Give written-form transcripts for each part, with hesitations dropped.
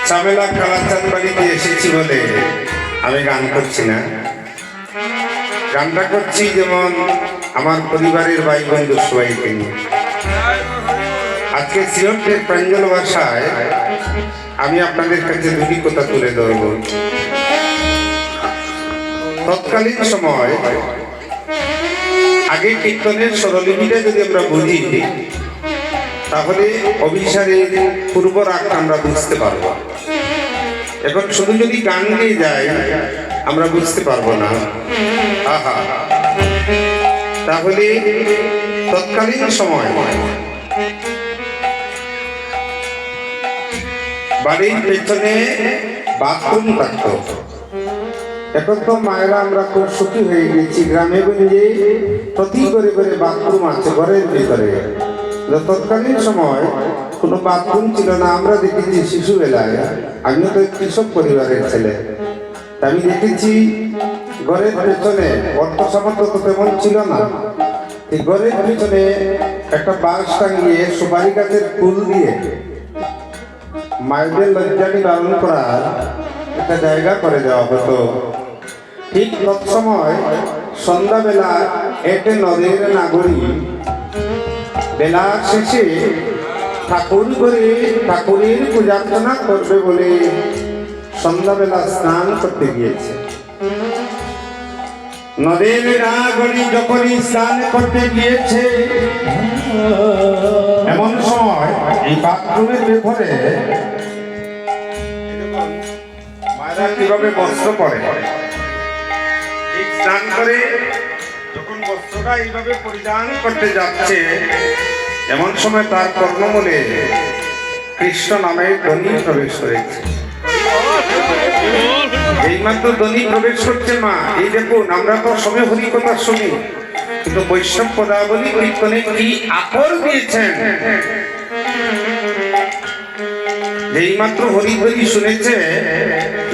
ঝামেলা কালাচাঁদ বাড়িতে এসেছি বলে আমি গান করছি না, গানটা করছি যেমন আমার পরিবারের ভাই বন্ধু সবাইকে নিয়ে। আজকে সিলেটের প্রাঞ্জল ভাষায় আমি আপনাদের কাছে দুটি কথা তুলে ধরব। তৎকালীন সময় আগে কীর্তনের স্বরলিপিটা যদি আমরা বুঝি তাহলে অভিসারের পূর্ব রাগটা আমরা বুঝতে পারবো। এখন শুধু যদি গান গেয়ে যায় আমরা বুঝতে পারবো না। আহা, তাহলে তৎকালীন সময় বাড়ির পেছনে বাথরুম থাকতো। এখন তো মায়েরা আমরা খুব সুখী হয়ে গেছি, গ্রামে গঞ্জে প্রতি ঘরে ঘরে বাথরুম আছে ঘরের ভিতরে। তৎকালীন সময় কোনো বাথরুম ছিল না। আমরা দেখেছি শিশুবেলায়, আমিও তো কৃষক পরিবারের ছেলে, আমি দেখেছি ঘরের পেছনে অর্থ সামর্থ্য তো তেমন ছিল না, এই ঘরের পেছনে একটা বাঁশ টাঙিয়ে সুপারি গাছের ফুল দিয়ে মায়েদের লজ্জা নিবারণ করার একটা জায়গা করে দেওয়া হতো। ঠিক তৎসময় সন্ধ্যাবেলা একটা নদীর নাগরী বেলা শেষে ঠাকুর করে ঠাকুরের পূজার্চনা করবে বলে সন্ধ্যাবেলা স্নান করতে গিয়েছে। নদীর নাগরী যখনই স্নান করতে গিয়েছে এমন সময় এই বাথরুমের ভেতরে মায়েরা কিভাবে বস্ত্র পরে, স্নান করে যখন বস্ত্রটা এইভাবে পরিধান করতে যাচ্ছে এমন সময় তার কর্ণমূলে কৃষ্ণ নামে ধ্বনি প্রবেশ করেছে। এইমাত্র ধ্বনি প্রবেশ করছে মা, এই দেখুন আমরা তো সবে হরি কথা শুনি, কিন্তু বৈষ্ণব পদাবলী কীর্তনে কি আকর দিয়েছেন। এইমাত্র হরিধ্বনি শুনেছে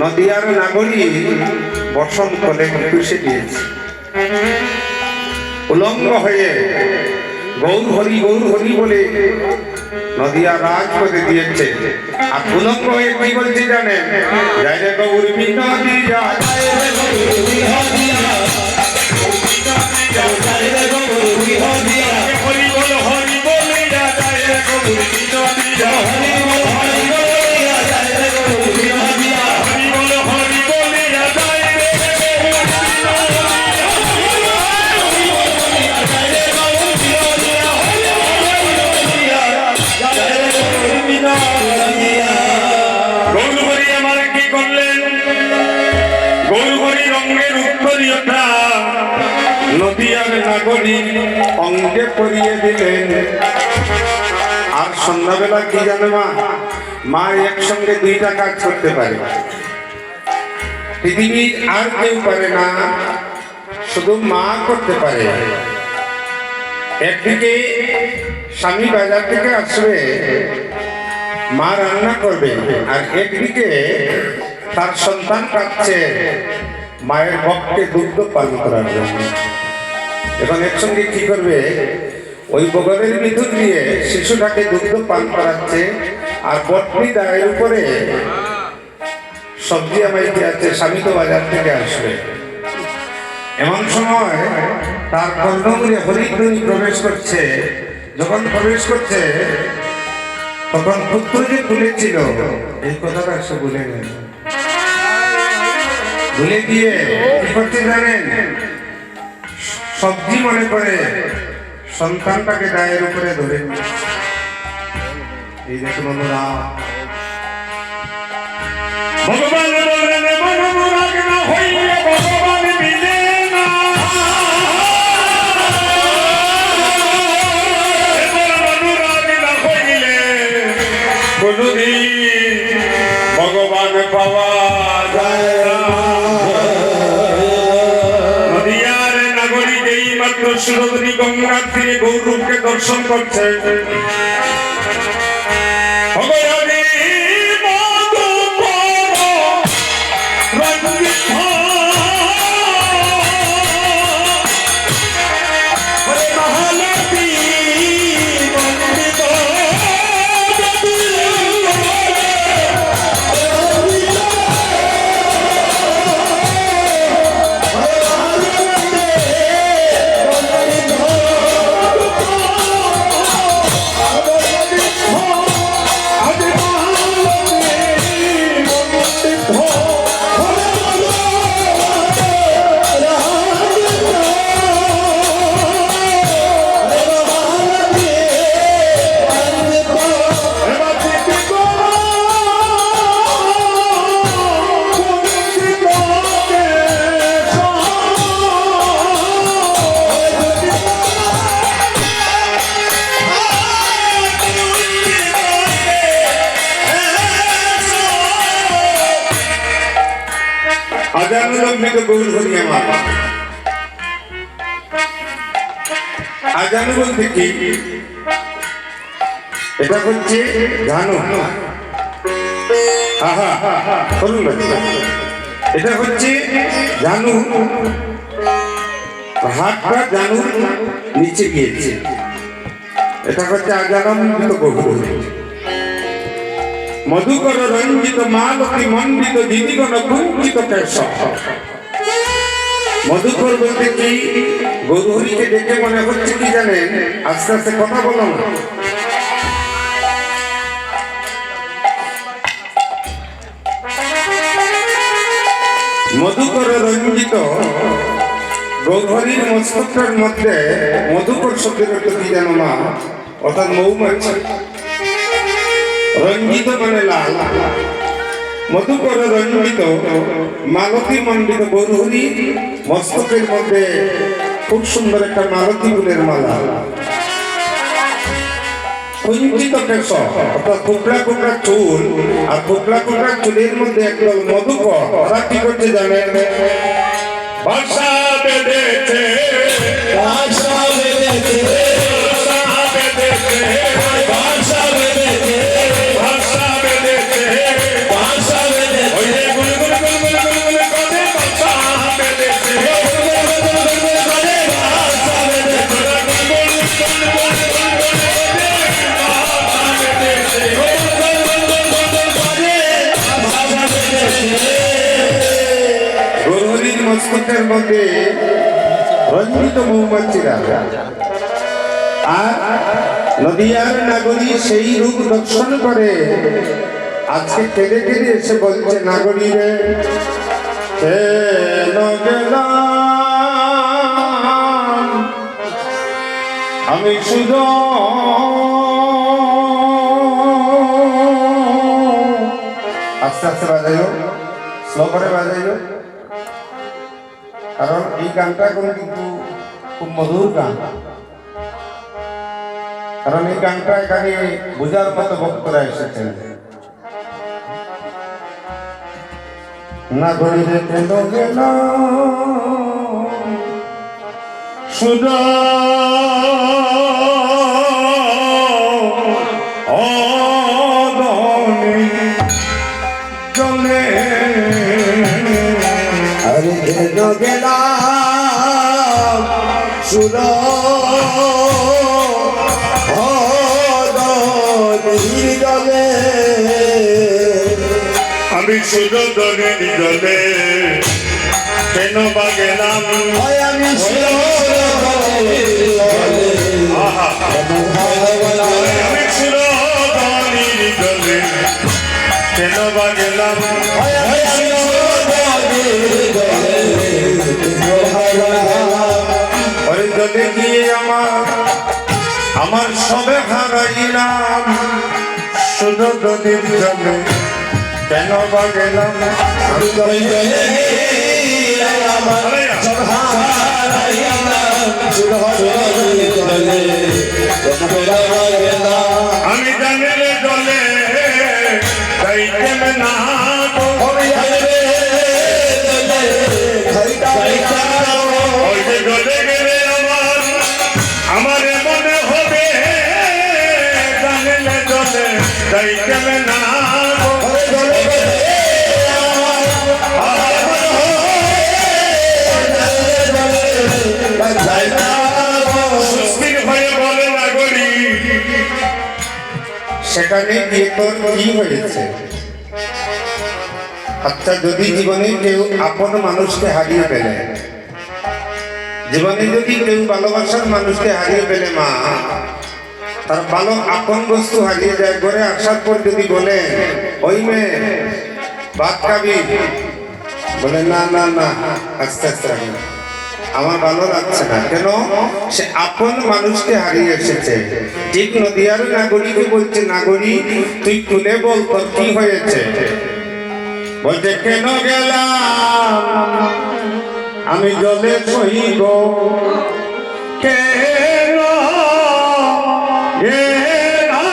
নদিয়ার নাগরী বসন কোলে খুশি দিয়েছে, উলঙ্গ হয়ে গৌর হরি বলে নদিয়া রাজ করে দিয়েছে। আর উলঙ্গ হয়ে কি বলছে জানেন? জয় রে গৌর বিনোদী জয় রে গৌর বিনোদী জয় রে গৌর বিনোদী হরি বল জয় রে গৌর বিনোদী জয় হরি বল জয় রে গৌর বিনোদী হরি বল জয় রে নদিয়ার নাগরী অঙ্গে পরিয়ে দিলেন। আর সন্ধ্যাবেলা কি জানে মা একসঙ্গে দুইটা কাজ করতে পারে, পৃথিবীর আর কেউ পারে না, শুধু মা করতে পারে। একদিকে স্বামী বাজার থেকে আসবে, মা রান্না করবে আর একদিকে তার সন্তান কাঁদছে মায়ের বক্ষে দুগ্ধ পান করার জন্য। এখন একসঙ্গে কি করবে, ওই বগলের ভিতর দিয়ে শিশুটাকে দুগ্ধ পান করাচ্ছে আর বটনি দায়ের উপরে সবজি আমাইতে আছে, স্বামী তো বাজার থেকে আসবে। এমন সময় তার কর্ণমূলে হরিধ্বনি প্রবেশ করছে। যখন প্রবেশ করছে তখন পুত্র যে তুলেছিল এই কথাটা সে ভুলে গেল। ভুলে গিয়ে কি করতে জানেন, সবজি মনে করে সন্তানটাকে গায়ের উপরে ধরে। এই দেখুন অনুরাগ, ভগবান বললেন মনোরাগ না হইলে ভগবান মিলে না। মনোরাগ না হইলে কোনদিন ভগবান পাওয়া যায় না। নদিয়ার নাগরিক এই মাত্র সুরধনী গঙ্গার তীরে গৌরূপকে দর্শন করছে। আজানু বলতে কি, এটা হচ্ছে জানু। এটা হচ্ছে জানু, হাতটা জানু নিচে গিয়েছে। এটা হচ্ছে আজানন্দিত গভীর মধুকর রঞ্জিত মালতী মন্ডিত দিদিগণ কুঞ্চিত কেশ। মধুকর বলতে কি, গৌরহরিকে দেখে মনে হচ্ছে কি জানেন, আস্তে আস্তে কথা বলো না। মধুকর রঞ্জিত গৌরহরির মস্তকের মধ্যে মধুকর শব্দের অর্থ কি জানো মা, অর্থাৎ মৌমাছি। রঞ্জিত মানে লাল, মধুকর রঞ্জিত মালতী মণ্ডিত গৌরহরি মস্তকের মধ্যে খুব সুন্দর একটা মালতী ফুলের মালা। কুঞ্চিত কেশ অর্থাৎ কোকড়া কোকড়া চুল, আর কোকড়া কোকড়া চুলের মধ্যে একদম মধুকর। ওরা কি করতে জানেন, ভাষা বেঁধেছে, ভাষা বেঁধেছে, ভাষা বেঁধেছে, ভাষা বেঁধেছে, ভাষা বেঁধেছে, ভাষা বেঁধেছে, ওই যে গুল গুল গুল গুল গুল গুল করে ভাষা বেঁধেছে, ভাষা বেঁধেছে, গৌরহরির মস্তকের মধ্যে রঞ্জিত মৌমাছিরা। আর নদিয়ার নাগরী সেই রূপ দর্শন করে আজকে কেঁদে কেঁদে এসে বলছে, নাগরী রে কেন গেলাম আমি শুধু। আস্তে আস্তে বাজাইও, স্লো করে বাজাইও, কারণ এই গানটা এখন কিন্তু খুব মধুর গান। কারণ এই গানটা এখানে বোঝার মতো ভক্তরা এসেছেন। না গড়িতে কেন গেল সুদা অদয় কেন গেলাম সুর দলে আমি শুধু দলের দলে কেন বা গেলাম আমি আহা আমি শুধু দলের দলে কেন বা গেলাম ওই দলে গিয়ে আমার সবে হারাইলাম শুধু দলের দলে কেন বা গেলাম আমি দলে আমার সব আমি জানের দলে যাইতেন না ওই যে দলে গেলে আমার মনে হবে জানের দলে যাইতেন না সুস্থির হয়ে বলে নাগরী সেখানে গিয়ে তোর কি হয়েছে? আচ্ছা, যদি জীবনে কেউ আপন মানুষকে হারিয়ে ফেলে, জীবনে যদি কেউ ভালোবাসার মানুষকে হারিয়ে ফেলে মা, তার ভালো আপন বস্তু হারিয়ে যায়, ঘরে আসার পর যদি বলে ওই মেয়ে ভাত খাবি, বলে না না না আস্তে আস্তে রাখেন, আমার ভালো লাগছে না। কেন? সে আপন মানুষকে হারিয়ে এসেছে। ঠিক নদিয়ার নাগরিকে বলছে, নাগরী তুই খুলে বল তোর কি হয়েছে? বলছে কেন গেলাম আমি জলে সইব, কেন গেলাম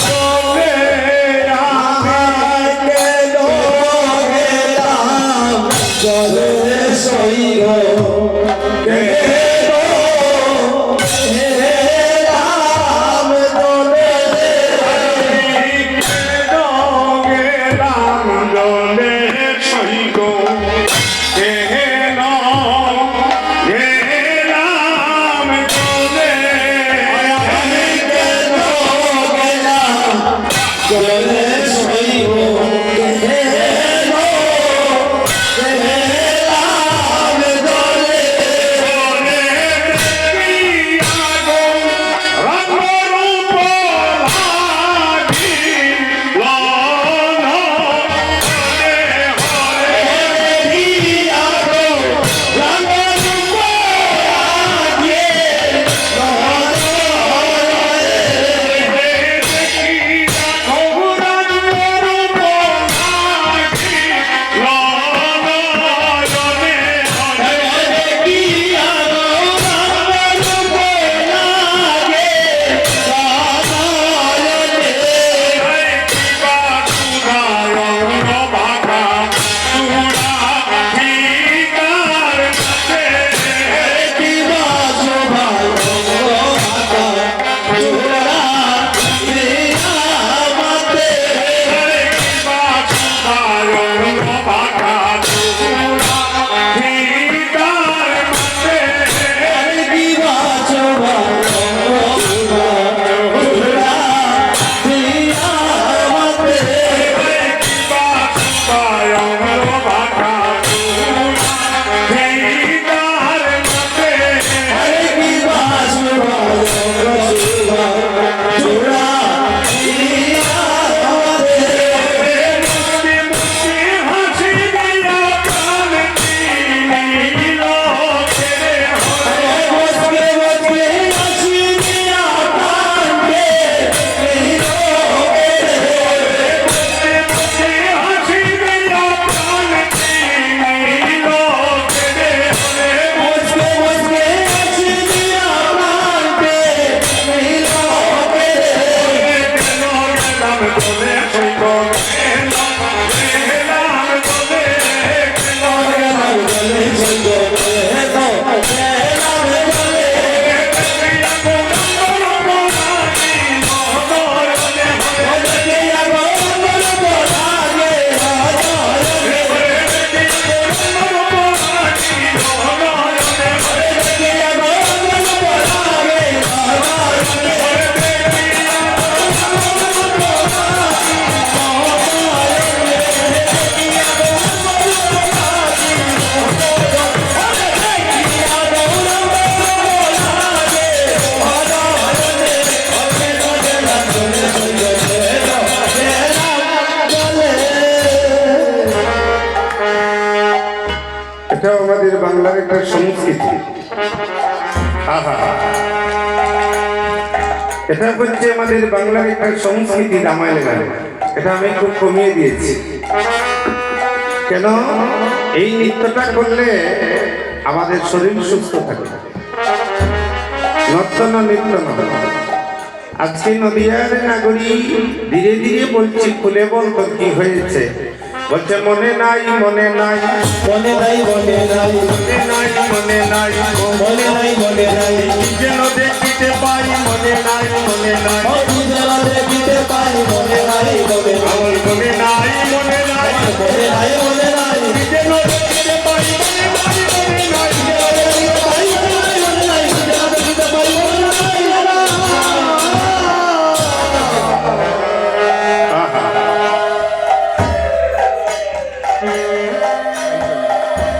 জলে চলে সইব বাংলার একটা সংস্কৃতি। আহা, এটা হচ্ছে আমাদের বাংলার একটা সংস্কৃতি রামায়ণ গান। এটা আমি খুব কমিয়ে দিয়েছি। কেন? এই নৃত্যটা করলে আমাদের শরীর সুস্থ থাকে। নর্তন নৃত্য নয়। আজকে নদিয়ার নাগরী ধীরে ধীরে বলছি, খুলে বলতো কি হয়েছে। বলছে মনে নাই মনে নাই মনে নাই মনে নাই মনে নাই মনে নাই মনে নাই মনে নাই যেন দেখিতে পাই মনে নাই মনে নাই যেন দেখিতে পাই মনে নাই মনে নাই আমার মনে নাই মনে নাই মনে নাই মনে নাই যেন দেখিতে পাই মনে নাই মনে নাই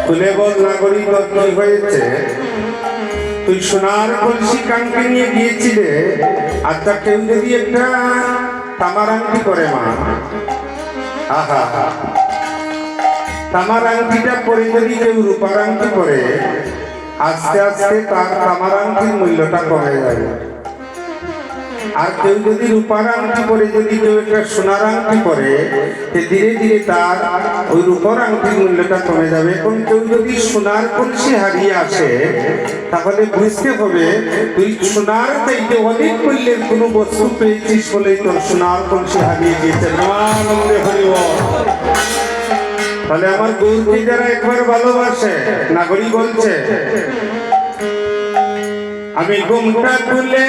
খুলে বল নাগরিক কি হয়েছে? তুই সোনার কলসি কানকে নিয়ে গিয়েছিলে, আচ্ছা কেউ যদি একটা তামার আংটি করে মা, আহা, তামার আংটিটা পরে যদি কেউ রূপার আংটি করে, আস্তে আস্তে তার তামার আংটির মূল্যটা কমে যাবে। আর কেউ যদি রূপার আংটি পরে যদি কেউ একটা সোনার আংটি পরে, ধীরে ধীরে তার ওই রূপার আংটির মূল্যটা কমে যাবে। এখন কেউ যদি সোনার কলসি হারিয়ে আসে, তাহলে বুঝতে হবে তুই সোনার চাইতে অনেক মূল্যের কোনো বস্তু পেয়েছিস বলেই তোর সোনার কলসি হারিয়ে গিয়েছে। আনন্দে হরিব। তাহলে আমার গৌরকে যারা একবার ভালোবাসে, নাগরিক বলছে আমি ঘুমটা তুলে,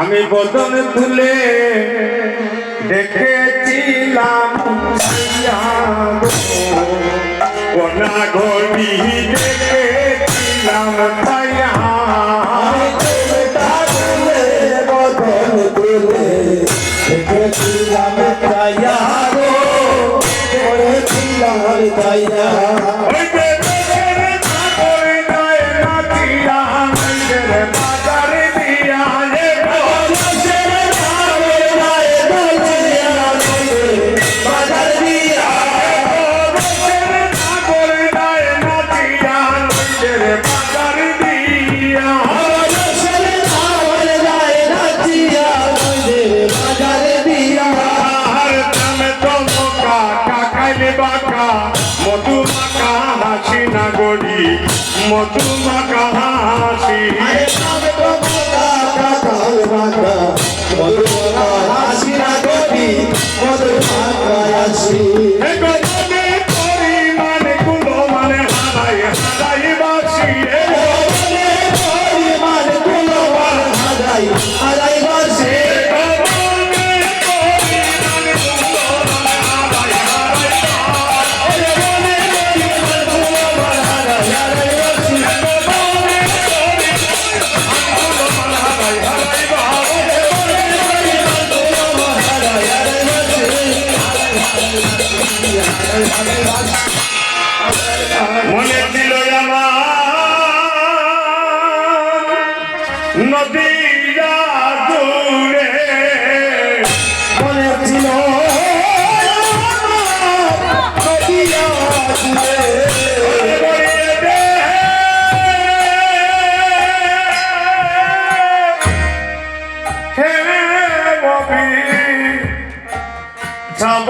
আমি বদন তুলে দেখেছিলাম কোনা ঘড়ি দেখেছিলাম ছায়া। বদল তুলে দেখেছিলাম তাইয়া গো করেছিলাম তাইয়া ওই যে বেদের নাগর যায় নাচিয়া, নিজের বাজার দিয়া এ বাজার দিয়া বেদের নাগর যায় নাচিয়া, নিজের বাজার দিয়া। আর নামে চমকা কাকাইলে বাঁকা, মধুমাখা হাসি নাগরি, মধুমাখা হাসি। এগো মনে করি মানে কুলো মানে হারাই হারাই বাসি। এগো মনে করি মানে কুলো মানে হারাই হারাই বাসি। মনে ছিল আমার নদীরা দূরে, মনে ছিল নদিয়া জুড়ে গড়িয়ে দে হে ববি যাব